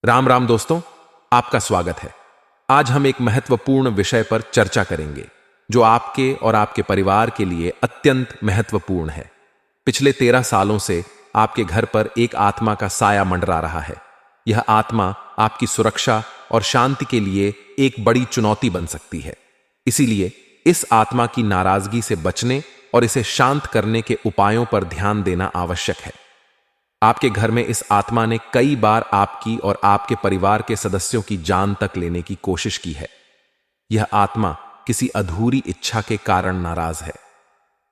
राम राम दोस्तों, आपका स्वागत है। आज हम एक महत्वपूर्ण विषय पर चर्चा करेंगे जो आपके और आपके परिवार के लिए अत्यंत महत्वपूर्ण है। पिछले 13 सालों से आपके घर पर एक आत्मा का साया मंडरा रहा है। यह आत्मा आपकी सुरक्षा और शांति के लिए एक बड़ी चुनौती बन सकती है। इसीलिए इस आत्मा की नाराजगी से बचने और इसे शांत करने के उपायों पर ध्यान देना आवश्यक है। आपके घर में इस आत्मा ने कई बार आपकी और आपके परिवार के सदस्यों की जान तक लेने की कोशिश की है। यह आत्मा किसी अधूरी इच्छा के कारण नाराज है।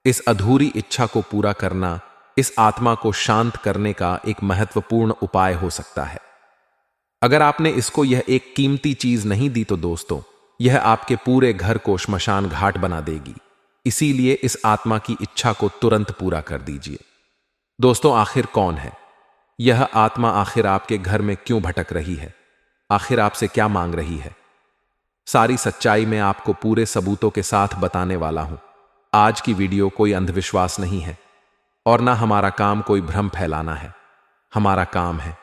इस अधूरी इच्छा को पूरा करना इस आत्मा को शांत करने का एक महत्वपूर्ण उपाय हो सकता है। अगर आपने इसको यह एक कीमती चीज नहीं दी तो दोस्तों, यह आपके पूरे घर को श्मशान घाट बना देगी। इसीलिए इस आत्मा की इच्छा को तुरंत पूरा कर दीजिए। दोस्तों, आखिर कौन है यह आत्मा? आखिर आपके घर में क्यों भटक रही है? आखिर आपसे क्या मांग रही है? सारी सच्चाई मैं आपको पूरे सबूतों के साथ बताने वाला हूं। आज की वीडियो कोई अंधविश्वास नहीं है और ना हमारा काम कोई भ्रम फैलाना है। हमारा काम है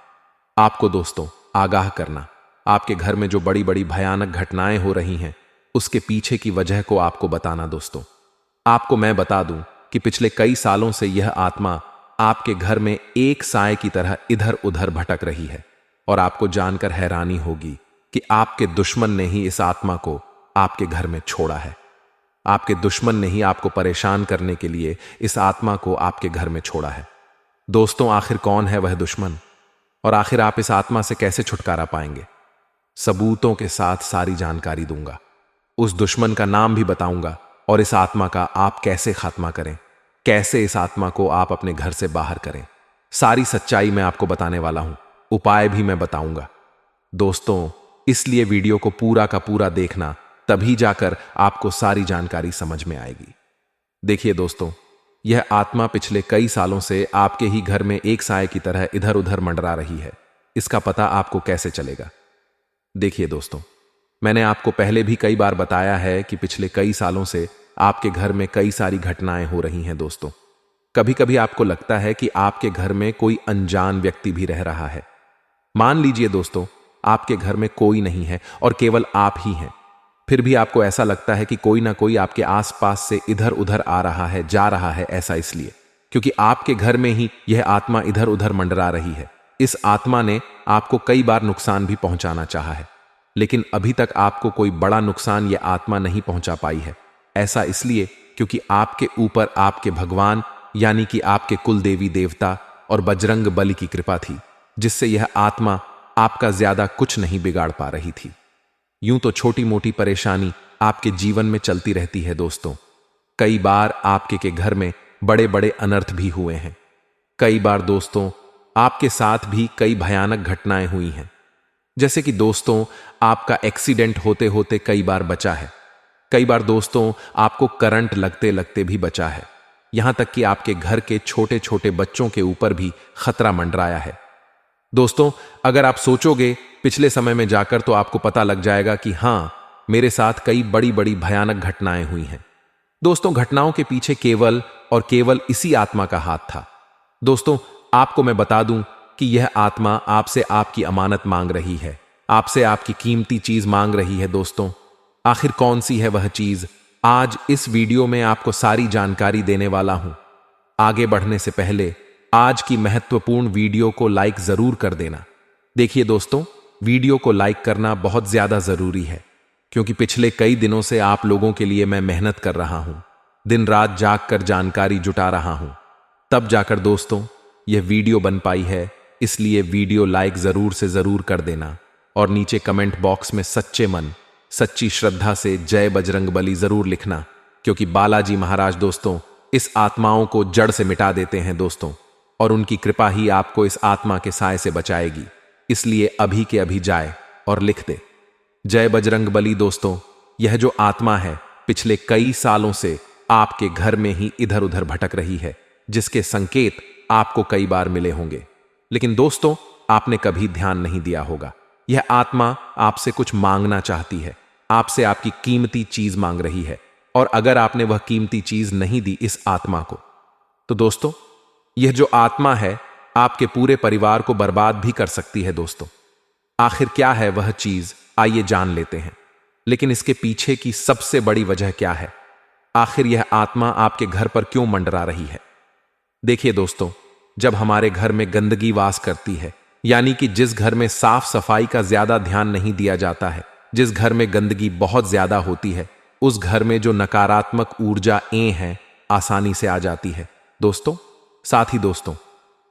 आपको दोस्तों आगाह करना। आपके घर में जो बड़ी बड़ी भयानक घटनाएं हो रही हैं, उसके पीछे की वजह को आपको बताना। दोस्तों, आपको मैं बता दूं कि पिछले कई सालों से यह आत्मा आपके घर में एक साए की तरह इधर उधर भटक रही है और आपको जानकर हैरानी होगी कि आपके दुश्मन ने ही इस आत्मा को आपके घर में छोड़ा है। आपके दुश्मन ने ही आपको परेशान करने के लिए इस आत्मा को आपके घर में छोड़ा है। दोस्तों, आखिर कौन है वह दुश्मन और आखिर आप इस आत्मा से कैसे छुटकारा पाएंगे? सबूतों के साथ सारी जानकारी दूंगा। उस दुश्मन का नाम भी बताऊंगा और इस आत्मा का आप कैसे खात्मा करें, कैसे इस आत्मा को आप अपने घर से बाहर करें। सारी सच्चाई मैं आपको बताने वाला हूं, उपाय भी मैं बताऊंगा। दोस्तों, इसलिए वीडियो को पूरा का पूरा देखना, तभी जाकर आपको सारी जानकारी समझ में आएगी। देखिए दोस्तों, यह आत्मा पिछले कई सालों से आपके ही घर में एक साए की तरह इधर उधर मंडरा रही है। इसका पता आपको कैसे चलेगा? देखिए दोस्तों, मैंने आपको पहले भी कई बार बताया है कि पिछले कई सालों से आपके घर में कई सारी घटनाएं हो रही हैं। दोस्तों, कभी कभी आपको लगता है कि आपके घर में कोई अनजान व्यक्ति भी रह रहा है। मान लीजिए दोस्तों, आपके घर में कोई नहीं है और केवल आप ही हैं। फिर भी आपको ऐसा लगता है कि कोई ना कोई आपके आसपास से इधर उधर आ रहा है, जा रहा है। ऐसा इसलिए क्योंकि आपके घर में ही यह आत्मा इधर उधर मंडरा रही है। इस आत्मा ने आपको कई बार नुकसान भी पहुंचाना चाहा है, लेकिन अभी तक आपको कोई बड़ा नुकसान यह आत्मा नहीं पहुंचा पाई है। ऐसा इसलिए क्योंकि आपके ऊपर आपके भगवान यानी कि आपके कुल देवी देवता और बजरंग बली की कृपा थी, जिससे यह आत्मा आपका ज्यादा कुछ नहीं बिगाड़ पा रही थी। यूं तो छोटी मोटी परेशानी आपके जीवन में चलती रहती है दोस्तों। कई बार आपके के घर में बड़े बड़े अनर्थ भी हुए हैं। कई बार दोस्तों, आपके साथ भी कई भयानक घटनाएं हुई हैं। जैसे कि दोस्तों, आपका एक्सीडेंट होते होते कई बार बचा है। कई बार दोस्तों, आपको करंट लगते लगते भी बचा है। यहां तक कि आपके घर के छोटे छोटे बच्चों के ऊपर भी खतरा मंडराया है। दोस्तों, अगर आप सोचोगे पिछले समय में जाकर, तो आपको पता लग जाएगा कि हां, मेरे साथ कई बड़ी बड़ी भयानक घटनाएं हुई हैं। दोस्तों, घटनाओं के पीछे केवल और केवल इसी आत्मा का हाथ था। दोस्तों, आपको मैं बता दूं कि यह आत्मा आपसे आपकी अमानत मांग रही है, आपसे आपकी कीमती चीज मांग रही है। दोस्तों, आखिर कौन सी है वह चीज? आज इस वीडियो में आपको सारी जानकारी देने वाला हूं। आगे बढ़ने से पहले आज की महत्वपूर्ण वीडियो को लाइक जरूर कर देना। देखिए दोस्तों, वीडियो को लाइक करना बहुत ज्यादा जरूरी है, क्योंकि पिछले कई दिनों से आप लोगों के लिए मैं मेहनत कर रहा हूं, दिन रात जाग कर जानकारी जुटा रहा हूं, तब जाकर दोस्तों यह वीडियो बन पाई है। इसलिए वीडियो लाइक जरूर से जरूर कर देना और नीचे कमेंट बॉक्स में सच्चे मन सच्ची श्रद्धा से जय बजरंग बली जरूर लिखना, क्योंकि बालाजी महाराज दोस्तों इस आत्माओं को जड़ से मिटा देते हैं दोस्तों, और उनकी कृपा ही आपको इस आत्मा के साए से बचाएगी। इसलिए अभी के अभी जाए और लिख दे जय बजरंग बली। दोस्तों, यह जो आत्मा है पिछले कई सालों से आपके घर में ही इधर उधर भटक रही है, जिसके संकेत आपको कई बार मिले होंगे, लेकिन दोस्तों आपने कभी ध्यान नहीं दिया होगा। यह आत्मा आपसे कुछ मांगना चाहती है, आपसे आपकी कीमती चीज मांग रही है, और अगर आपने वह कीमती चीज नहीं दी इस आत्मा को, तो दोस्तों यह जो आत्मा है आपके पूरे परिवार को बर्बाद भी कर सकती है। दोस्तों, आखिर क्या है वह चीज, आइए जान लेते हैं। लेकिन इसके पीछे की सबसे बड़ी वजह क्या है? आखिर यह आत्मा आपके घर पर क्यों मंडरा रही है? देखिए दोस्तों, जब हमारे घर में गंदगी वास करती है, यानी कि जिस घर में साफ सफाई का ज्यादा ध्यान नहीं दिया जाता है, जिस घर में गंदगी बहुत ज्यादा होती है, उस घर में जो नकारात्मक ऊर्जा है आसानी से आ जाती है दोस्तों। साथ ही दोस्तों,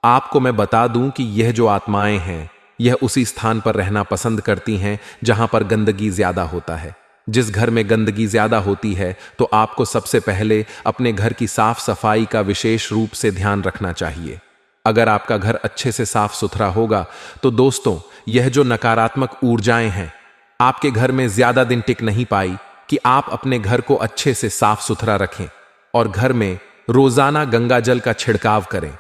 आपको मैं बता दूं कि यह जो आत्माएं हैं, यह उसी स्थान पर रहना पसंद करती हैं जहां पर गंदगी ज्यादा होता है। जिस घर में गंदगी ज्यादा होती है तो आपको सबसे पहले अपने घर की साफ सफाई का विशेष रूप से ध्यान रखना चाहिए। अगर आपका घर अच्छे से साफ सुथरा होगा तो दोस्तों, यह जो नकारात्मक ऊर्जाएं हैं आपके घर में ज्यादा दिन टिक नहीं पाई कि आप अपने घर को अच्छे से साफ सुथरा रखें और घर में रोजाना गंगा जल का छिड़काव करें।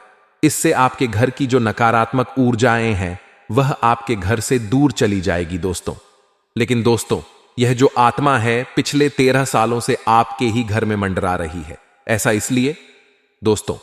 इससे आपके घर की जो नकारात्मक ऊर्जाएं हैं वह आपके घर से दूर चली जाएगी दोस्तों। लेकिन दोस्तों, यह जो आत्मा है पिछले 13 सालों से आपके ही घर में मंडरा रही है। ऐसा इसलिए दोस्तों,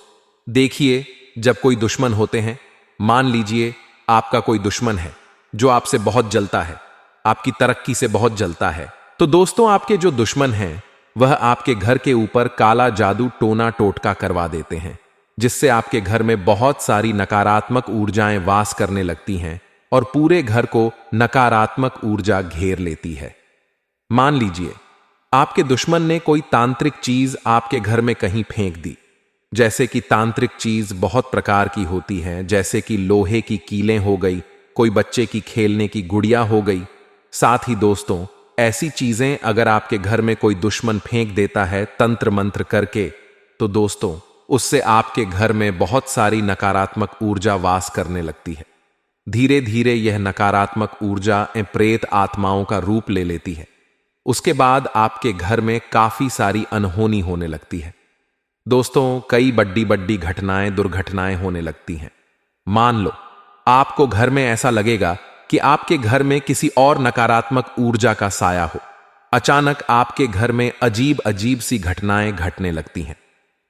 देखिए, जब कोई दुश्मन होते हैं, मान लीजिए आपका कोई दुश्मन है जो आपसे बहुत जलता है, आपकी तरक्की से बहुत जलता है, तो दोस्तों आपके जो दुश्मन हैं वह आपके घर के ऊपर काला जादू टोना टोटका करवा देते हैं, जिससे आपके घर में बहुत सारी नकारात्मक ऊर्जाएं वास करने लगती हैं और पूरे घर को नकारात्मक ऊर्जा घेर लेती है। मान लीजिए आपके दुश्मन ने कोई तांत्रिक चीज आपके घर में कहीं फेंक दी। जैसे कि तांत्रिक चीज बहुत प्रकार की होती हैं, जैसे कि लोहे की कीलें हो गई, कोई बच्चे की खेलने की गुड़िया हो गई। साथ ही दोस्तों, ऐसी चीजें अगर आपके घर में कोई दुश्मन फेंक देता है तंत्र मंत्र करके, तो दोस्तों उससे आपके घर में बहुत सारी नकारात्मक ऊर्जा वास करने लगती है। धीरे धीरे यह नकारात्मक ऊर्जा प्रेत आत्माओं का रूप ले लेती है। उसके बाद आपके घर में काफी सारी अनहोनी होने लगती है दोस्तों। कई बड़ी बड़ी घटनाएं, दुर्घटनाएं होने लगती हैं। मान लो आपको घर में ऐसा लगेगा कि आपके घर में किसी और नकारात्मक ऊर्जा का साया हो। अचानक आपके घर में अजीब अजीब सी घटनाएं घटने लगती हैं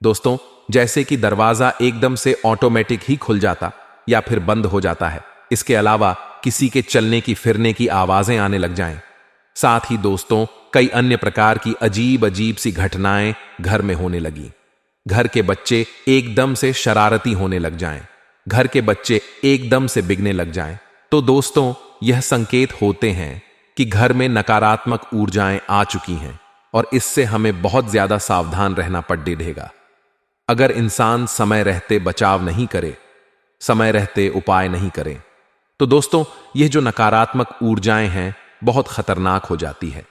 दोस्तों, जैसे कि दरवाजा एकदम से ऑटोमेटिक ही खुल जाता या फिर बंद हो जाता है। इसके अलावा किसी के चलने की फिरने की आवाजें आने लग जाएं। साथ ही दोस्तों, कई अन्य प्रकार की अजीब अजीब सी घटनाएं घर में होने लगी। घर के बच्चे एकदम से शरारती होने लग जाएं, घर के बच्चे एकदम से बिगने लग जाएं। तो दोस्तों, यह संकेत होते हैं कि घर में नकारात्मक ऊर्जाएं आ चुकी हैं और इससे हमें बहुत ज्यादा सावधान रहना पड़ेगा। अगर इंसान समय रहते बचाव नहीं करे, समय रहते उपाय नहीं करे, तो दोस्तों यह जो नकारात्मक ऊर्जाएं हैं बहुत खतरनाक हो जाती है।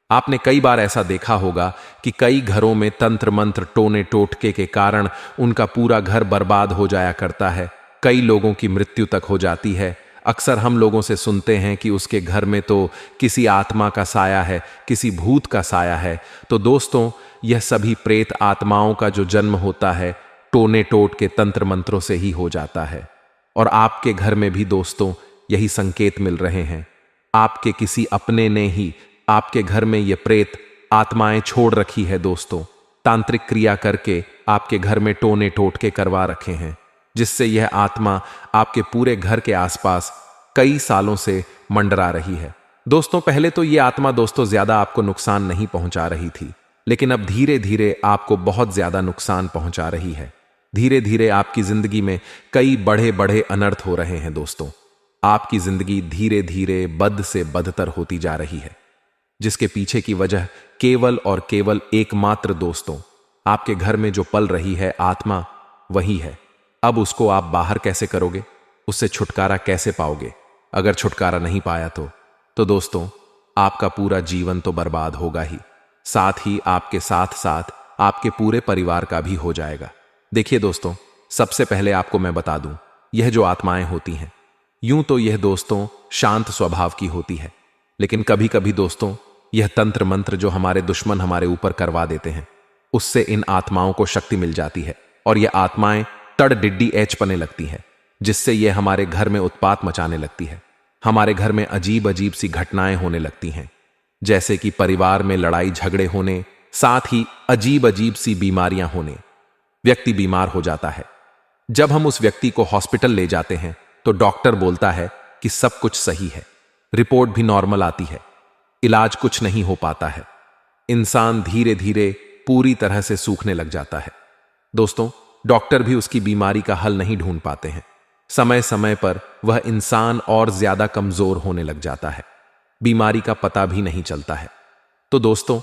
आपने कई बार ऐसा देखा होगा कि कई घरों में तंत्र मंत्र टोने टोटके के कारण उनका पूरा घर बर्बाद हो जाया करता है। कई लोगों की मृत्यु तक हो जाती है। अक्सर हम लोगों से सुनते हैं कि उसके घर में तो किसी आत्मा का साया है, किसी भूत का साया है। तो दोस्तों, यह सभी प्रेत आत्माओं का जो जन्म होता है टोने टोट के तंत्र मंत्रों से ही हो जाता है। और आपके घर में भी दोस्तों यही संकेत मिल रहे हैं। आपके किसी अपने ने ही आपके घर में ये प्रेत आत्माएं छोड़ रखी है दोस्तों। तांत्रिक क्रिया करके आपके घर में टोने टोटके करवा रखे हैं, जिससे यह आत्मा आपके पूरे घर के आसपास कई सालों से मंडरा रही है दोस्तों। पहले तो ये आत्मा दोस्तों ज्यादा आपको नुकसान नहीं पहुंचा रही थी, लेकिन अब धीरे धीरे आपको बहुत ज्यादा नुकसान पहुंचा रही है। धीरे धीरे आपकी जिंदगी में कई बड़े बड़े अनर्थ हो रहे हैं दोस्तों। आपकी जिंदगी धीरे धीरे बद से बदतर होती जा रही है, जिसके पीछे की वजह केवल और केवल एकमात्र दोस्तों आपके घर में जो पल रही है आत्मा वही है। अब उसको आप बाहर कैसे करोगे, उससे छुटकारा कैसे पाओगे? अगर छुटकारा नहीं पाया तो दोस्तों आपका पूरा जीवन तो बर्बाद होगा ही, साथ ही आपके साथ साथ आपके पूरे परिवार का भी हो जाएगा। देखिए दोस्तों, सबसे पहले आपको मैं बता दूं, यह जो आत्माएं होती हैं यूं तो यह दोस्तों शांत स्वभाव की होती है, लेकिन कभी कभी दोस्तों यह तंत्र मंत्र जो हमारे दुश्मन हमारे ऊपर करवा देते हैं उससे इन आत्माओं को शक्ति मिल जाती है और यह आत्माएं तड़ डिड्डी एच पने लगती है, जिससे यह हमारे घर में उत्पात मचाने लगती है। हमारे घर में अजीब अजीब सी घटनाएं होने लगती हैं, जैसे कि परिवार में लड़ाई झगड़े होने, साथ ही अजीब अजीब सी बीमारियां होने। व्यक्ति बीमार हो जाता है, जब हम उस व्यक्ति को हॉस्पिटल ले जाते हैं तो डॉक्टर बोलता है कि सब कुछ सही है, रिपोर्ट भी नॉर्मल आती है, इलाज कुछ नहीं हो पाता है, इंसान धीरे धीरे पूरी तरह से सूखने लग जाता है। दोस्तों, डॉक्टर भी उसकी बीमारी का हल नहीं ढूंढ पाते हैं। समय समय पर वह इंसान और ज्यादा कमजोर होने लग जाता है, बीमारी का पता भी नहीं चलता है। तो दोस्तों,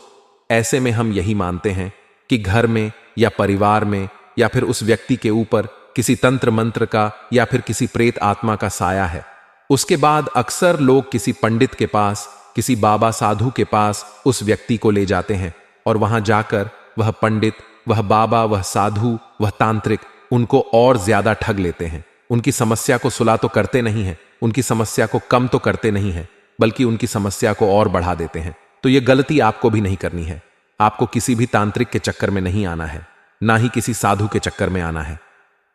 ऐसे में हम यही मानते हैं कि घर में या परिवार में या फिर उस व्यक्ति के ऊपर किसी तंत्र मंत्र का या फिर किसी प्रेत आत्मा का साया है। उसके बाद अक्सर लोग किसी पंडित के पास, किसी बाबा साधु के पास उस व्यक्ति को ले जाते हैं और वहां जाकर वह पंडित, वह बाबा, वह साधु, वह तांत्रिक उनको और ज्यादा ठग लेते हैं। उनकी समस्या को सुलह तो करते नहीं हैं, उनकी समस्या को कम तो करते नहीं हैं, बल्कि उनकी समस्या को और बढ़ा देते हैं। तो यह गलती आपको भी नहीं करनी है। आपको किसी भी तांत्रिक के चक्कर में नहीं आना है, ना ही किसी साधु के चक्कर में आना है।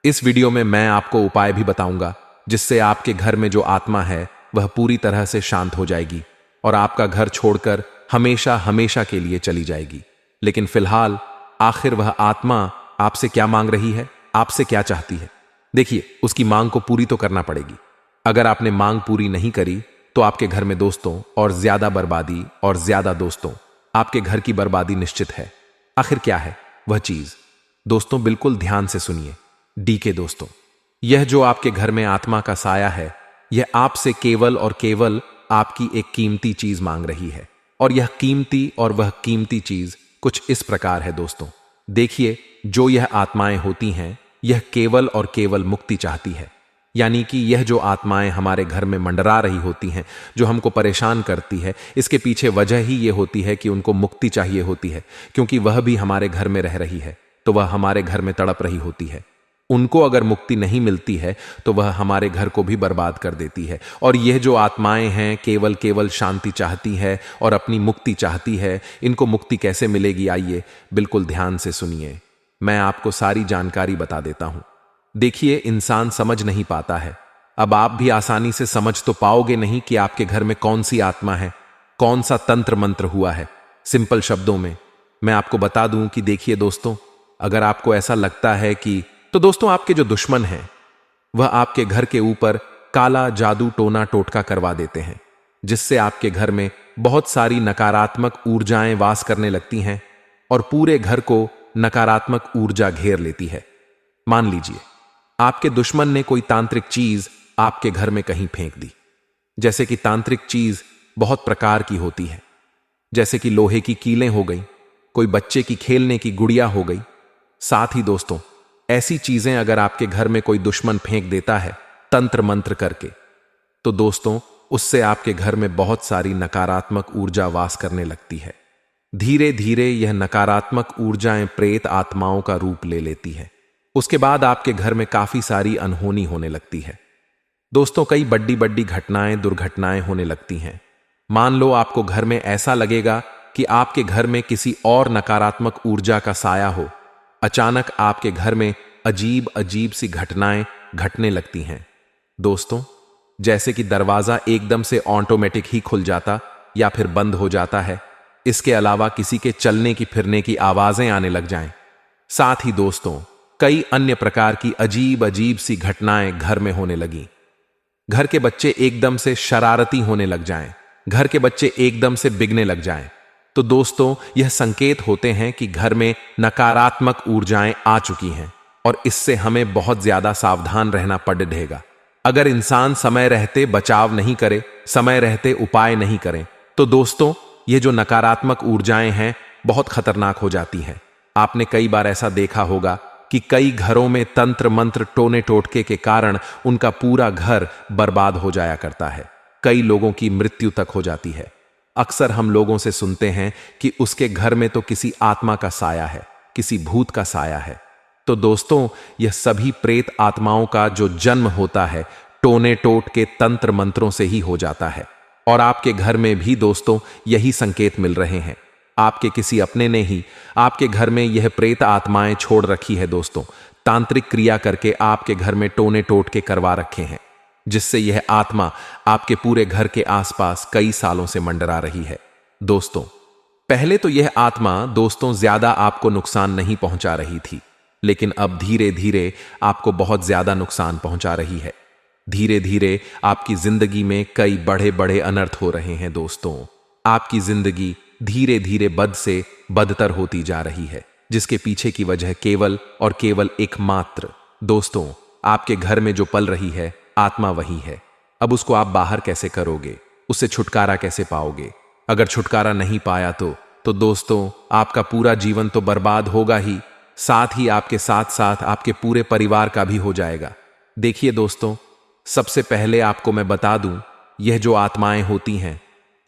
इस वीडियो में मैं आपको उपाय भी बताऊंगा जिससे आपके घर में जो आत्मा है वह पूरी तरह से शांत हो जाएगी और आपका घर छोड़कर हमेशा हमेशा के लिए चली जाएगी। लेकिन फिलहाल आखिर वह आत्मा आपसे क्या मांग रही है, आपसे क्या चाहती है? देखिए, उसकी मांग को पूरी तो करना पड़ेगी। अगर आपने मांग पूरी नहीं करी तो आपके घर में दोस्तों और ज्यादा बर्बादी और ज्यादा दोस्तों, आपके घर की बर्बादी निश्चित है। आखिर क्या है वह चीज? दोस्तों, बिल्कुल ध्यान से सुनिए। डी के दोस्तों, यह जो आपके घर में आत्मा का साया है, यह आपसे केवल और केवल आपकी एक कीमती चीज मांग रही है। और यह कीमती और वह कीमती चीज कुछ इस प्रकार है दोस्तों। देखिए, जो यह आत्माएं होती हैं, यह केवल और केवल मुक्ति चाहती है। यानी कि यह जो आत्माएं हमारे घर में मंडरा रही होती हैं, जो हमको परेशान करती है, इसके पीछे वजह ही ये होती है कि उनको मुक्ति चाहिए होती है, क्योंकि वह भी हमारे घर में रह रही है, तो वह हमारे घर में तड़प रही होती है। उनको अगर मुक्ति नहीं मिलती है तो वह हमारे घर को भी बर्बाद कर देती है। और यह जो आत्माएं हैं केवल केवल शांति चाहती है और अपनी मुक्ति चाहती है। इनको मुक्ति कैसे मिलेगी? आइए बिल्कुल ध्यान से सुनिए, मैं आपको सारी जानकारी बता देता हूं। देखिए, इंसान समझ नहीं पाता है। अब आप भी आसानी से समझ तो पाओगे नहीं कि आपके घर में कौन सी आत्मा है, कौन सा तंत्र मंत्र हुआ है। सिंपल शब्दों में मैं आपको बता दूं कि देखिए दोस्तों, अगर आपको ऐसा लगता है कि, तो दोस्तों, आपके जो दुश्मन हैं वह आपके घर के ऊपर काला जादू टोना टोटका करवा देते हैं, जिससे आपके घर में बहुत सारी नकारात्मक ऊर्जाएं वास करने लगती हैं और पूरे घर को नकारात्मक ऊर्जा घेर लेती है। मान लीजिए आपके दुश्मन ने कोई तांत्रिक चीज आपके घर में कहीं फेंक दी। जैसे कि तांत्रिक चीज बहुत प्रकार की होती है, जैसे कि लोहे की कीलें हो गई, कोई बच्चे की खेलने की गुड़िया हो गई। साथ ही दोस्तों, ऐसी चीजें अगर आपके घर में कोई दुश्मन फेंक देता है तंत्र मंत्र करके, तो दोस्तों उससे आपके घर में बहुत सारी नकारात्मक ऊर्जा वास करने लगती है। धीरे धीरे यह नकारात्मक ऊर्जाएं प्रेत आत्माओं का रूप ले लेती है। उसके बाद आपके घर में काफी सारी अनहोनी होने लगती है। दोस्तों, कई बड़ी बड़ी घटनाएं, दुर्घटनाएं होने लगती हैं। मान लो आपको घर में ऐसा लगेगा कि आपके घर में किसी और नकारात्मक ऊर्जा का साया हो। अचानक आपके घर में अजीब अजीब सी घटनाएं घटने लगती हैं दोस्तों, जैसे कि दरवाजा एकदम से ऑटोमेटिक ही खुल जाता या फिर बंद हो जाता है। इसके अलावा किसी के चलने की फिरने की आवाजें आने लग जाएं। साथ ही दोस्तों, कई अन्य प्रकार की अजीब अजीब सी घटनाएं घर में होने लगी। घर के बच्चे एकदम से शरारती होने लग जाएं, घर के बच्चे एकदम से बिगने लग जाएं। तो दोस्तों, यह संकेत होते हैं कि घर में नकारात्मक ऊर्जाएं आ चुकी हैं और इससे हमें बहुत ज्यादा सावधान रहना पड़ेगा। अगर इंसान समय रहते बचाव नहीं करे, समय रहते उपाय नहीं करें, तो दोस्तों ये जो नकारात्मक ऊर्जाएं हैं बहुत खतरनाक हो जाती हैं। आपने कई बार ऐसा देखा होगा कि कई घरों में तंत्र मंत्र टोने टोटके के कारण उनका पूरा घर बर्बाद हो जाया करता है। कई लोगों की मृत्यु तक हो जाती है। अक्सर हम लोगों से सुनते हैं कि उसके घर में तो किसी आत्मा का साया है, किसी भूत का साया है। तो दोस्तों, यह सभी प्रेत आत्माओं का जो जन्म होता है टोने टोट के तंत्र मंत्रों से ही हो जाता है। और आपके घर में भी दोस्तों यही संकेत मिल रहे हैं। आपके किसी अपने ने ही आपके घर में यह प्रेत आत्माएं छोड़ रखी है दोस्तों, तांत्रिक क्रिया करके आपके घर में टोने टोट के करवा रखे हैं, जिससे यह आत्मा आपके पूरे घर के आसपास कई सालों से मंडरा रही है। दोस्तों, पहले तो यह आत्मा दोस्तों ज्यादा आपको नुकसान नहीं पहुंचा रही थी, लेकिन अब धीरे धीरे आपको बहुत ज्यादा नुकसान पहुंचा रही है। धीरे धीरे आपकी जिंदगी में कई बड़े बड़े अनर्थ हो रहे हैं दोस्तों। आपकी जिंदगी धीरे धीरे बद से बदतर होती जा रही है, जिसके पीछे की वजह केवल और केवल एकमात्र दोस्तों आपके घर में जो पल रही है आत्मा वही है। अब उसको आप बाहर कैसे करोगे, उससे छुटकारा कैसे पाओगे? अगर छुटकारा नहीं पाया तो दोस्तों आपका पूरा जीवन तो बर्बाद होगा ही, साथ ही आपके साथ साथ आपके पूरे परिवार का भी हो जाएगा। देखिए दोस्तों, सबसे पहले आपको मैं बता दूं, यह जो आत्माएं होती हैं,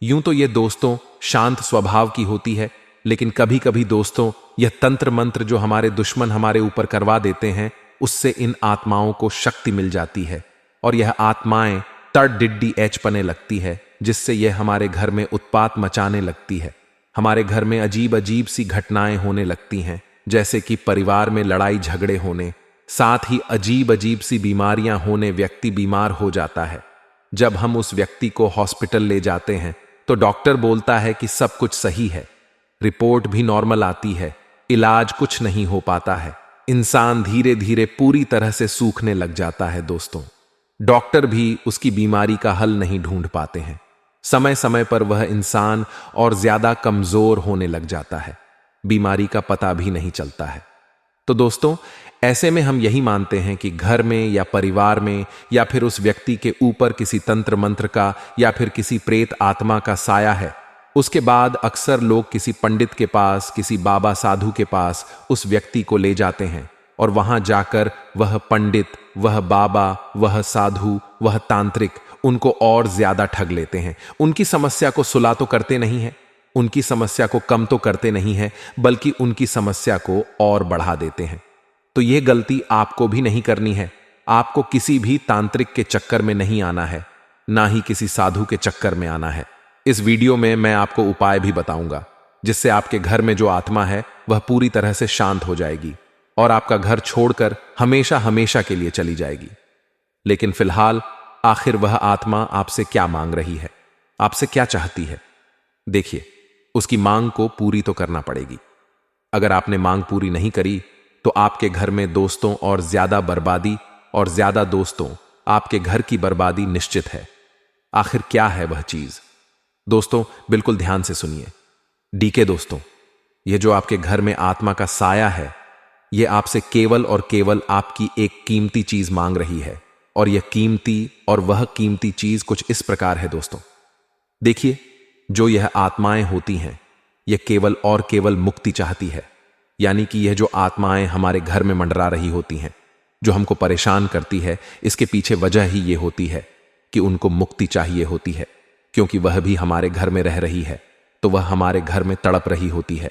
यूं तो ये दोस्तों शांत स्वभाव की होती है, लेकिन कभी कभी दोस्तों यह तंत्र मंत्र जो हमारे दुश्मन हमारे ऊपर करवा देते हैं, उससे इन आत्माओं को शक्ति मिल जाती है और यह आत्माएं तड़डिड्डी पने लगती है, जिससे यह हमारे घर में उत्पात मचाने लगती है। हमारे घर में अजीब अजीब सी घटनाएं होने लगती हैं, जैसे कि परिवार में लड़ाई झगड़े होने, साथ ही अजीब अजीब सी बीमारियां होने, व्यक्ति बीमार हो जाता है। जब हम उस व्यक्ति को हॉस्पिटल ले जाते हैं तो डॉक्टर बोलता है कि सब कुछ सही है, रिपोर्ट भी नॉर्मल आती है, इलाज कुछ नहीं हो पाता है। इंसान धीरे धीरे पूरी तरह से सूखने लग जाता है दोस्तों। डॉक्टर भी उसकी बीमारी का हल नहीं ढूंढ पाते हैं। समय समय पर वह इंसान और ज्यादा कमजोर होने लग जाता है, बीमारी का पता भी नहीं चलता है। तो दोस्तों ऐसे में हम यही मानते हैं कि घर में या परिवार में या फिर उस व्यक्ति के ऊपर किसी तंत्र मंत्र का या फिर किसी प्रेत आत्मा का साया है। उसके बाद अक्सर लोग किसी पंडित के पास, किसी बाबा साधु के पास उस व्यक्ति को ले जाते हैं और वहां जाकर वह पंडित, वह बाबा, वह साधु, वह तांत्रिक उनको और ज्यादा ठग लेते हैं। उनकी समस्या को सुला तो करते नहीं है, उनकी समस्या को कम तो करते नहीं है, बल्कि उनकी समस्या को और बढ़ा देते हैं। तो यह गलती आपको भी नहीं करनी है। आपको किसी भी तांत्रिक के चक्कर में नहीं आना है, ना ही किसी साधु के चक्कर में आना है। इस वीडियो में मैं आपको उपाय भी बताऊंगा, जिससे आपके घर में जो आत्मा है वह पूरी तरह से शांत हो जाएगी और आपका घर छोड़कर हमेशा हमेशा के लिए चली जाएगी। लेकिन फिलहाल आखिर वह आत्मा आपसे क्या मांग रही है, आपसे क्या चाहती है? देखिए, उसकी मांग को पूरी तो करना पड़ेगी। अगर आपने मांग पूरी नहीं करी तो आपके घर में दोस्तों और ज्यादा बर्बादी और ज्यादा दोस्तों आपके घर की बर्बादी निश्चित है। आखिर क्या है वह चीज? दोस्तों बिल्कुल ध्यान से सुनिए। डीके दोस्तों, यह जो आपके घर में आत्मा का साया है, यह आपसे केवल और केवल आपकी एक कीमती चीज मांग रही है। और यह कीमती और वह कीमती चीज कुछ इस प्रकार है दोस्तों। देखिए, जो यह आत्माएं होती हैं, यह केवल और केवल मुक्ति चाहती है। यानी कि यह जो आत्माएं हमारे घर में मंडरा रही होती हैं, जो हमको परेशान करती है, इसके पीछे वजह ही ये होती है कि उनको मुक्ति चाहिए होती है, क्योंकि वह भी हमारे घर में रह रही है, तो वह हमारे घर में तड़प रही होती है।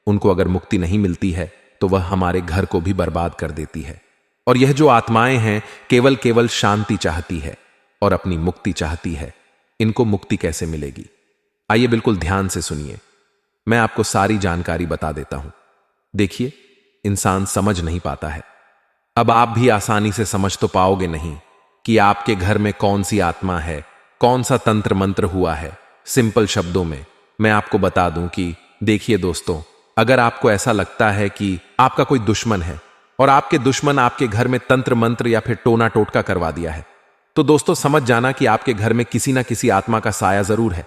उनको अगर मुक्ति नहीं मिलती है तो वह हमारे घर को भी बर्बाद कर देती है। और यह जो आत्माएं हैं केवल केवल शांति चाहती है और अपनी मुक्ति चाहती है। इनको मुक्ति कैसे मिलेगी? आइए बिल्कुल ध्यान से सुनिए, मैं आपको सारी जानकारी बता देता हूं। देखिए, इंसान समझ नहीं पाता है। अब आप भी आसानी से समझ तो पाओगे नहीं कि आपके घर में कौन सी आत्मा है, कौन सा तंत्र मंत्र हुआ है। सिंपल शब्दों में मैं आपको बता दूं कि देखिए दोस्तों, अगर आपको ऐसा लगता है कि आपका कोई दुश्मन है और आपके दुश्मन आपके घर में तंत्र मंत्र या फिर टोना टोटका करवा दिया है, तो दोस्तों समझ जाना कि आपके घर में किसी ना किसी आत्मा का साया जरूर है।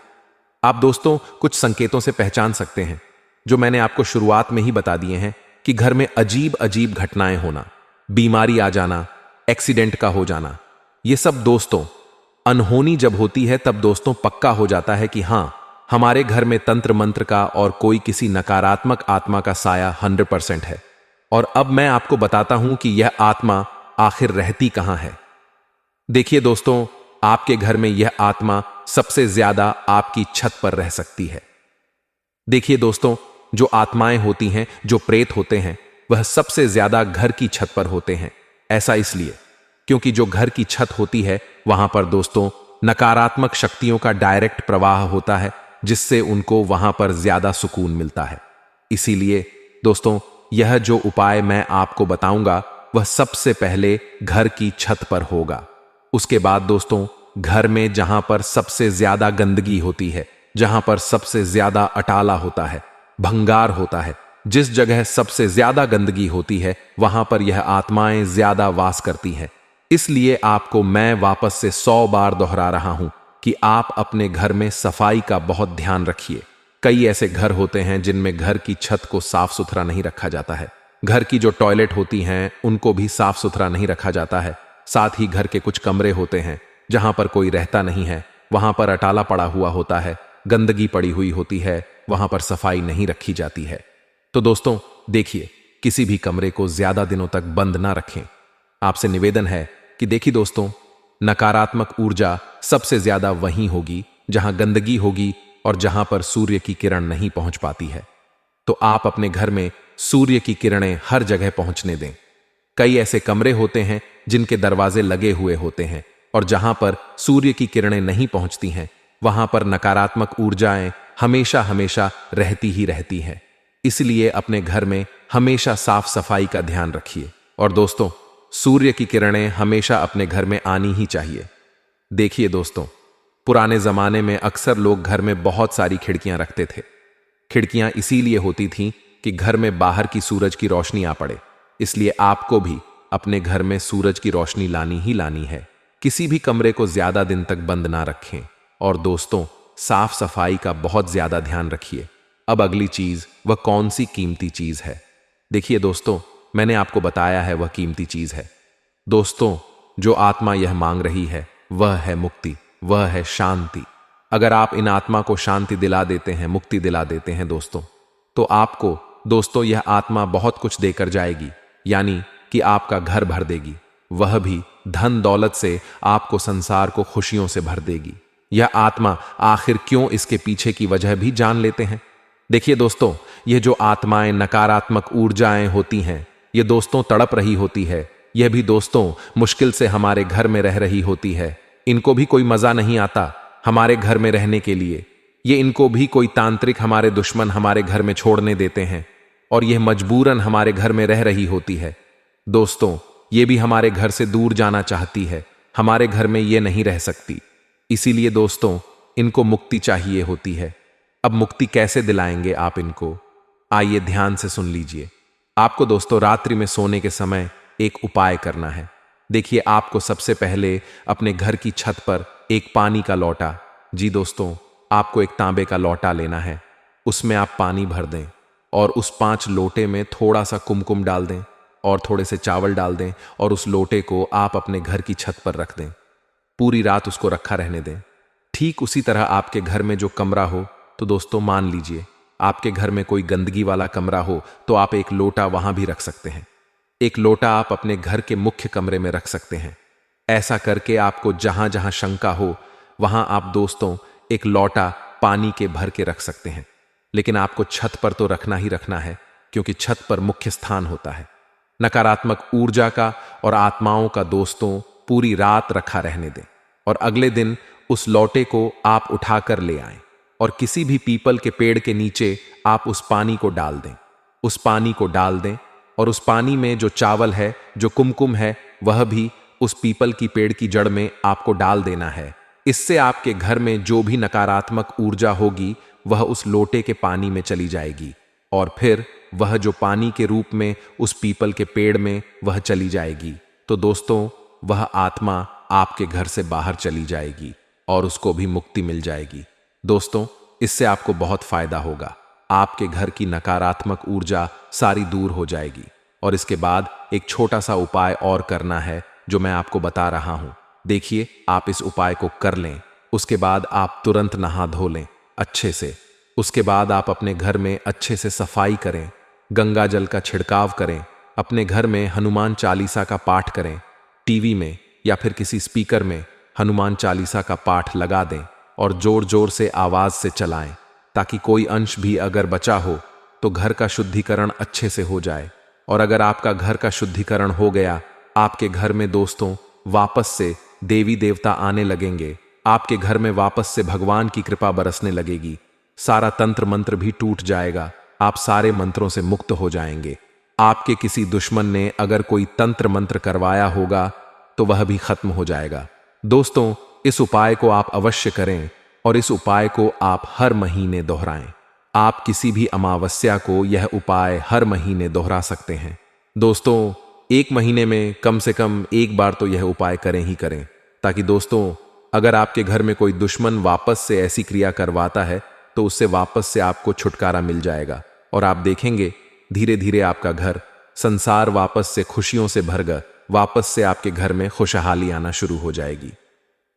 आप दोस्तों कुछ संकेतों से पहचान सकते हैं, जो मैंने आपको शुरुआत में ही बता दिए हैं, कि घर में अजीब अजीब घटनाएं होना, बीमारी आ जाना, एक्सीडेंट का हो जाना। ये सब दोस्तों अनहोनी जब होती है तब दोस्तों पक्का हो जाता है कि हां, हमारे घर में तंत्र मंत्र का और कोई किसी नकारात्मक आत्मा का साया 100% है। और अब मैं आपको बताता हूं कि यह आत्मा आखिर रहती कहां है। देखिए दोस्तों, आपके घर में यह आत्मा सबसे ज्यादा आपकी छत पर रह सकती है। देखिए दोस्तों, जो आत्माएं होती हैं, जो प्रेत होते हैं, वह सबसे ज्यादा घर की छत पर होते हैं। ऐसा इसलिए क्योंकि जो घर की छत होती है वहां पर दोस्तों नकारात्मक शक्तियों का डायरेक्ट प्रवाह होता है, जिससे उनको वहां पर ज्यादा सुकून मिलता है। इसीलिए दोस्तों यह जो उपाय मैं आपको बताऊंगा वह सबसे पहले घर की छत पर होगा। उसके बाद दोस्तों घर में जहां पर सबसे ज्यादा गंदगी होती है, जहां पर सबसे ज्यादा अटाला होता है, भंगार होता है, जिस जगह सबसे ज्यादा गंदगी होती है वहां पर यह आत्माएं ज्यादा वास करती हैं। इसलिए आपको मैं वापस से 100 बार दोहरा रहा हूं कि आप अपने घर में सफाई का बहुत ध्यान रखिए। कई ऐसे घर होते हैं जिनमें घर की छत को साफ सुथरा नहीं रखा जाता है। घर की जो टॉयलेट होती हैं उनको भी साफ सुथरा नहीं रखा जाता है। साथ ही घर के कुछ कमरे होते हैं जहां पर कोई रहता नहीं है, वहां पर अटाला पड़ा हुआ होता है, गंदगी पड़ी हुई होती है, वहां पर सफाई नहीं रखी जाती है। तो दोस्तों देखिए, किसी भी कमरे को ज्यादा दिनों तक बंद ना रखें। आपसे निवेदन है कि देखिए दोस्तों, नकारात्मक ऊर्जा सबसे ज्यादा वहीं होगी जहां गंदगी होगी और जहां पर सूर्य की किरण नहीं पहुंच पाती है। तो आप अपने घर में सूर्य की किरणें हर जगह पहुंचने दें। कई ऐसे कमरे होते हैं जिनके दरवाजे लगे हुए होते हैं और जहां पर सूर्य की किरणें नहीं पहुंचती हैं, वहां पर नकारात्मक ऊर्जाएं हमेशा हमेशा रहती ही रहती हैं। इसलिए अपने घर में हमेशा साफ सफाई का ध्यान रखिए। और दोस्तों, सूर्य की किरणें हमेशा अपने घर में आनी ही चाहिए। देखिए दोस्तों, पुराने जमाने में अक्सर लोग घर में बहुत सारी खिड़कियां रखते थे। खिड़कियां इसीलिए होती थीं कि घर में बाहर की सूरज की रोशनी आ पड़े। इसलिए आपको भी अपने घर में सूरज की रोशनी लानी ही लानी है। किसी भी कमरे को ज्यादा दिन तक बंद ना रखें। और दोस्तों, साफ सफाई का बहुत ज्यादा ध्यान रखिए। अब अगली चीज, वह कौन सी कीमती चीज है? देखिए दोस्तों, मैंने आपको बताया है वह कीमती चीज है। दोस्तों, जो आत्मा यह मांग रही है वह है मुक्ति, वह है शांति। अगर आप इन आत्मा को शांति दिला देते हैं, मुक्ति दिला देते हैं दोस्तों, तो आपको दोस्तों यह आत्मा बहुत कुछ देकर जाएगी। यानी कि आपका घर भर देगी, वह भी धन दौलत से। आपको संसार को खुशियों से भर देगी। यह आत्मा आखिर क्यों, इसके पीछे की वजह भी जान लेते हैं। देखिए दोस्तों, यह जो आत्माएं नकारात्मक ऊर्जाएं होती हैं, ये दोस्तों तड़प रही होती है। यह भी दोस्तों मुश्किल से हमारे घर में रह रही होती है। इनको भी कोई मजा नहीं आता हमारे घर में रहने के लिए। ये इनको भी कोई तांत्रिक हमारे दुश्मन हमारे घर में छोड़ने देते हैं और यह मजबूरन हमारे घर में रह रही होती है। दोस्तों, ये भी हमारे घर से दूर जाना चाहती है, हमारे घर में ये नहीं रह सकती। इसीलिए दोस्तों, इनको मुक्ति चाहिए होती है। अब मुक्ति कैसे दिलाएंगे आप इनको? आइए ध्यान से सुन लीजिए। आपको दोस्तों रात्रि में सोने के समय एक उपाय करना है। देखिए, आपको सबसे पहले अपने घर की छत पर एक पानी का लोटा, जी दोस्तों, आपको एक तांबे का लोटा लेना है। उसमें आप पानी भर दें और उस 5 लोटे में थोड़ा सा कुमकुम डाल दें और थोड़े से चावल डाल दें और उस लोटे को आप अपने घर की छत पर रख दें। पूरी रात उसको रखा रहने दें। ठीक उसी तरह आपके घर में जो कमरा हो, तो दोस्तों मान लीजिए आपके घर में कोई गंदगी वाला कमरा हो, तो आप एक लोटा वहां भी रख सकते हैं। एक लोटा आप अपने घर के मुख्य कमरे में रख सकते हैं। ऐसा करके आपको जहां जहां शंका हो, वहां आप दोस्तों एक लोटा पानी के भर के रख सकते हैं। लेकिन आपको छत पर तो रखना ही रखना है, क्योंकि छत पर मुख्य स्थान होता है नकारात्मक ऊर्जा का और आत्माओं का। दोस्तों, पूरी रात रखा रहने दें और अगले दिन उस लोटे को आप उठाकर ले आएं और किसी भी पीपल के पेड़ के नीचे आप उस पानी को डाल दें। उस पानी को डाल दें और उस पानी में जो चावल है, जो कुमकुम है, वह भी उस पीपल की पेड़ की जड़ में आपको डाल देना है। इससे आपके घर में जो भी नकारात्मक ऊर्जा होगी वह उस लोटे के पानी में चली जाएगी और फिर वह जो पानी के रूप में उस पीपल के पेड़ में वह चली जाएगी। तो दोस्तों, वह आत्मा आपके घर से बाहर चली जाएगी और उसको भी मुक्ति मिल जाएगी। दोस्तों, इससे आपको बहुत फायदा होगा। आपके घर की नकारात्मक ऊर्जा सारी दूर हो जाएगी। और इसके बाद एक छोटा सा उपाय और करना है जो मैं आपको बता रहा हूं। देखिए, आप इस उपाय को कर लें, उसके बाद आप तुरंत नहा धो लें अच्छे से। उसके बाद आप अपने घर में अच्छे से सफाई करें, गंगा जल का छिड़काव करें, अपने घर में हनुमान चालीसा का पाठ करें, टीवी में या फिर किसी स्पीकर में हनुमान चालीसा का पाठ लगा दें और जोर जोर से आवाज से चलाएं, ताकि कोई अंश भी अगर बचा हो तो घर का शुद्धिकरण अच्छे से हो जाए। और अगर आपका घर का शुद्धिकरण हो गया, आपके घर में दोस्तों वापस से देवी देवता आने लगेंगे। आपके घर में वापस से भगवान की कृपा बरसने लगेगी। सारा तंत्र मंत्र भी टूट जाएगा। आप सारे मंत्रों से मुक्त हो जाएंगे। आपके किसी दुश्मन ने अगर कोई तंत्र मंत्र करवाया होगा तो वह भी खत्म हो जाएगा। दोस्तों, इस उपाय को आप अवश्य करें और इस उपाय को आप हर महीने दोहराएं। आप किसी भी अमावस्या को यह उपाय हर महीने दोहरा सकते हैं। दोस्तों, एक महीने में कम से कम एक बार तो यह उपाय करें ही करें, ताकि दोस्तों अगर आपके घर में कोई दुश्मन वापस से ऐसी क्रिया करवाता है तो उससे वापस से आपको छुटकारा मिल जाएगा और आप देखेंगे धीरे धीरे आपका घर, संसार वापस से खुशियों से भर कर वापस से आपके घर में खुशहाली आना शुरू हो जाएगी।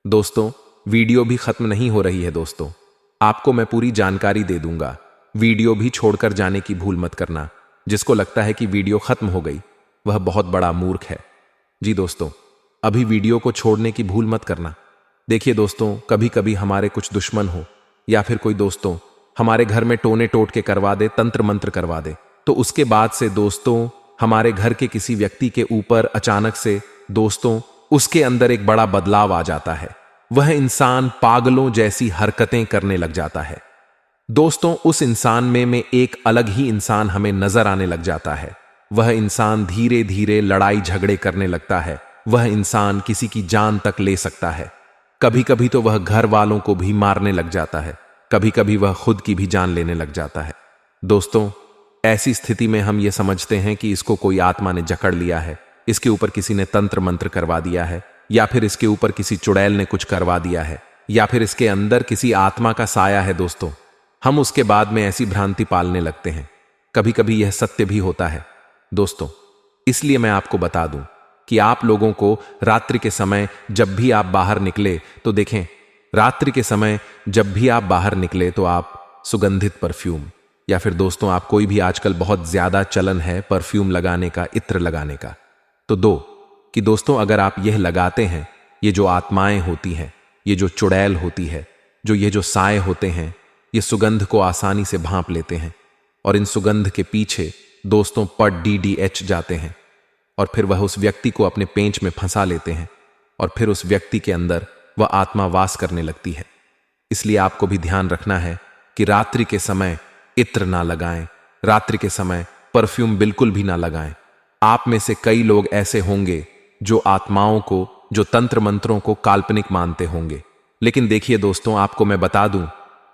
दोस्तों वीडियो भी खत्म नहीं हो रही है दोस्तों, आपको मैं पूरी जानकारी दे दूंगा। वीडियो भी छोड़कर जाने की भूल मत करना। जिसको लगता है कि वीडियो खत्म हो गई वह बहुत बड़ा मूर्ख है। जी दोस्तों, अभी वीडियो को छोड़ने की भूल मत करना। देखिए दोस्तों, कभी कभी हमारे कुछ दुश्मन हो या फिर कोई दोस्तों हमारे घर में टोने टोट के करवा दे, तंत्र मंत्र करवा दे, तो उसके बाद से दोस्तों हमारे घर के किसी व्यक्ति के ऊपर अचानक से दोस्तों उसके अंदर एक बड़ा बदलाव आ जाता है। वह इंसान पागलों जैसी हरकतें करने लग जाता है। दोस्तों उस इंसान में एक अलग ही इंसान हमें नजर आने लग जाता है। वह इंसान धीरे धीरे लड़ाई झगड़े करने लगता है। वह इंसान किसी की जान तक ले सकता है। कभी कभी तो वह घर वालों को भी मारने लग जाता है। कभी कभी वह खुद की भी जान लेने लग जाता है। दोस्तों ऐसी स्थिति में हम ये समझते हैं कि इसको कोई आत्मा ने जकड़ लिया है, इसके ऊपर किसी ने तंत्र मंत्र करवा दिया है, या फिर इसके ऊपर किसी चुड़ैल ने कुछ करवा दिया है, या फिर इसके अंदर किसी आत्मा का साया है। दोस्तों हम उसके बाद में ऐसी भ्रांति पालने लगते हैं। कभी कभी यह सत्य भी होता है। दोस्तों इसलिए मैं आपको बता दूं कि आप लोगों को रात्रि के समय जब भी आप बाहर निकले तो देखें, रात्रि के समय जब भी आप बाहर निकले तो आप सुगंधित परफ्यूम, या फिर दोस्तों आप कोई भी, आजकल बहुत ज्यादा चलन है परफ्यूम लगाने का, इत्र लगाने का, तो कि दोस्तों अगर आप यह लगाते हैं, ये जो आत्माएं होती हैं, ये जो चुड़ैल होती है, जो ये जो साए होते हैं, ये सुगंध को आसानी से भांप लेते हैं और इन सुगंध के पीछे दोस्तों पर DDH जाते हैं और फिर वह उस व्यक्ति को अपने पेंच में फंसा लेते हैं और फिर उस व्यक्ति के अंदर वह आत्मा वास करने लगती है। इसलिए आपको भी ध्यान रखना है कि रात्रि के समय इत्र ना लगाएं, रात्रि के समय परफ्यूम बिल्कुल भी ना लगाएं। आप में से कई लोग ऐसे होंगे जो आत्माओं को, जो तंत्र मंत्रों को काल्पनिक मानते होंगे, लेकिन देखिए दोस्तों आपको मैं बता दूं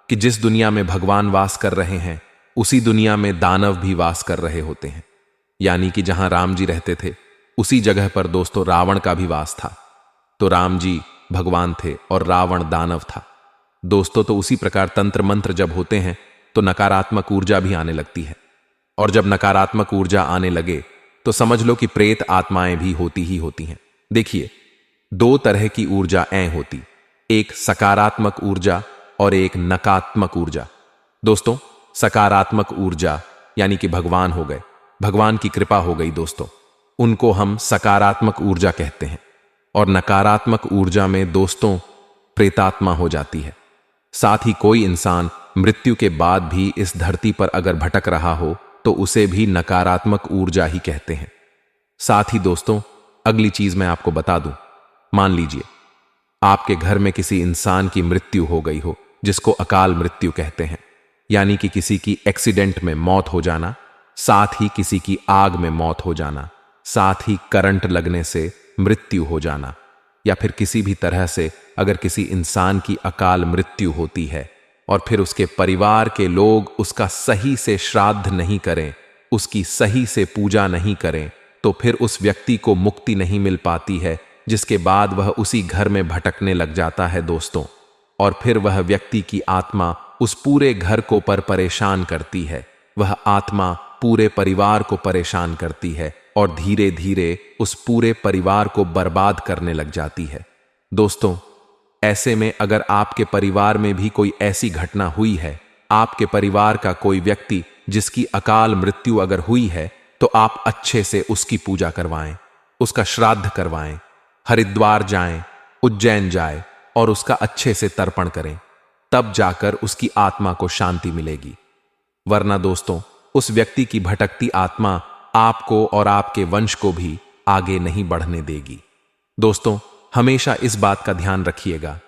कि जिस दुनिया में भगवान वास कर रहे हैं उसी दुनिया में दानव भी वास कर रहे होते हैं। यानी कि जहां राम जी रहते थे उसी जगह पर दोस्तों रावण का भी वास था। तो राम जी भगवान थे और रावण दानव था। दोस्तों तो उसी प्रकार तंत्र मंत्र जब होते हैं तो नकारात्मक ऊर्जा भी आने लगती है, और जब नकारात्मक ऊर्जा आने लगे तो समझ लो कि प्रेत आत्माएं भी होती ही होती हैं। देखिए दो तरह की ऊर्जा होती, एक सकारात्मक ऊर्जा और एक नकारात्मक ऊर्जा। दोस्तों सकारात्मक ऊर्जा यानी कि भगवान हो गए, भगवान की कृपा हो गई दोस्तों, उनको हम सकारात्मक ऊर्जा कहते हैं। और नकारात्मक ऊर्जा में दोस्तों प्रेतात्मा हो जाती है। साथ ही कोई इंसान मृत्यु के बाद भी इस धरती पर अगर भटक रहा हो तो उसे भी नकारात्मक ऊर्जा ही कहते हैं। साथ ही दोस्तों अगली चीज मैं आपको बता दूं, मान लीजिए आपके घर में किसी इंसान की मृत्यु हो गई हो, जिसको अकाल मृत्यु कहते हैं, यानी कि किसी की एक्सीडेंट में मौत हो जाना, साथ ही किसी की आग में मौत हो जाना, साथ ही करंट लगने से मृत्यु हो जाना, या फिर किसी भी तरह से अगर किसी इंसान की अकाल मृत्यु होती है और फिर उसके परिवार के लोग उसका सही से श्राद्ध नहीं करें, उसकी सही से पूजा नहीं करें, तो फिर उस व्यक्ति को मुक्ति नहीं मिल पाती है, जिसके बाद वह उसी घर में भटकने लग जाता है दोस्तों। और फिर वह व्यक्ति की आत्मा उस पूरे घर को परेशान करती है, वह आत्मा पूरे परिवार को परेशान करती है और धीरे धीरे उस पूरे परिवार को बर्बाद करने लग जाती है। दोस्तों ऐसे में अगर आपके परिवार में भी कोई ऐसी घटना हुई है, आपके परिवार का कोई व्यक्ति जिसकी अकाल मृत्यु अगर हुई है, तो आप अच्छे से उसकी पूजा करवाएं, उसका श्राद्ध करवाएं, हरिद्वार जाएं, उज्जैन जाएं और उसका अच्छे से तर्पण करें, तब जाकर उसकी आत्मा को शांति मिलेगी। वरना दोस्तों उस व्यक्ति की भटकती आत्मा आपको और आपके वंश को भी आगे नहीं बढ़ने देगी। दोस्तों हमेशा इस बात का ध्यान रखिएगा